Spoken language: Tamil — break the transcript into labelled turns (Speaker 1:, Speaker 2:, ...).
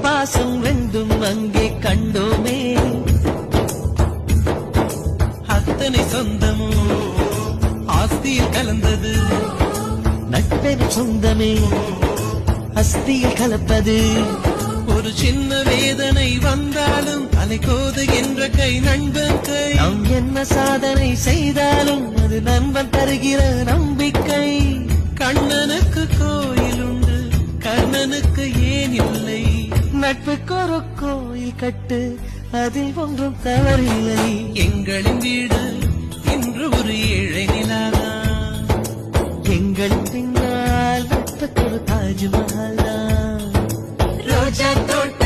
Speaker 1: பாசம் ரெண்டும் அங்கே கண்டோமே. அத்தனை சொந்தமும் ஆஸ்தியில் கலந்தது, நட்பென சொந்தமே அஸ்தியில் கலப்பது. ஒரு சின்ன வேதனை வந்தாலும் அலைக்கோது என்ற கை நண்பன் கை. நாம் என்ன சாதனை செய்தாலும் அது நண்பன் தருகிற நம்பிக்கை. கண்ணனுக்கு கோயில் உண்டு, கர்ணனுக்கு ஏன் இல்லை? நட்புக்கு ஒரு கோயில் கட்டு, அதில் ஒன்றும் தவறில்லை. எங்களின் வீடு இன்று ஒரு ஏழை நிலாதான், எங்களின் பின்னால் நட்புக்கு ஒரு தாஜ்மஹால் தான். ரோஜா தோட்டம்